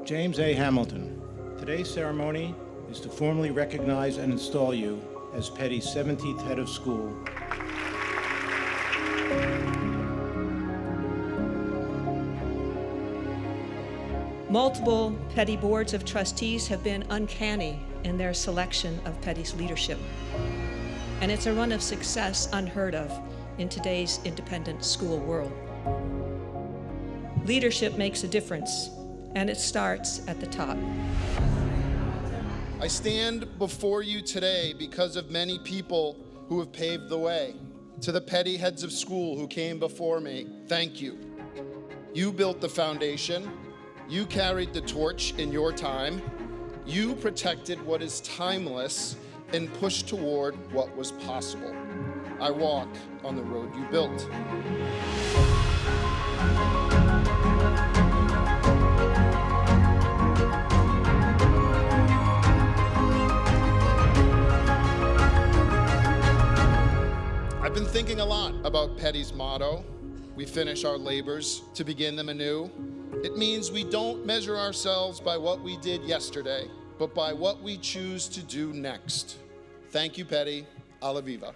James A. Hamilton. Today's ceremony is to formally recognize and install you as Petty's 17th head of school. Multiple Petty boards of trustees have been uncanny in their selection of Petty's leadership. And it's a run of success unheard of in today's independent school world. Leadership makes a difference, and it starts at the top. I stand before you today because of many people who have paved the way. To the Petty heads of school who came before me, thank you. You built the foundation. You carried the torch in your time. You protected what is timeless and pushed toward what was possible. I walk on the road you built. I've been thinking a lot about Petty's motto, we finish our labors to begin them anew. It means we don't measure ourselves by what we did yesterday, but by what we choose to do next. Thank you, Petty. Alla viva.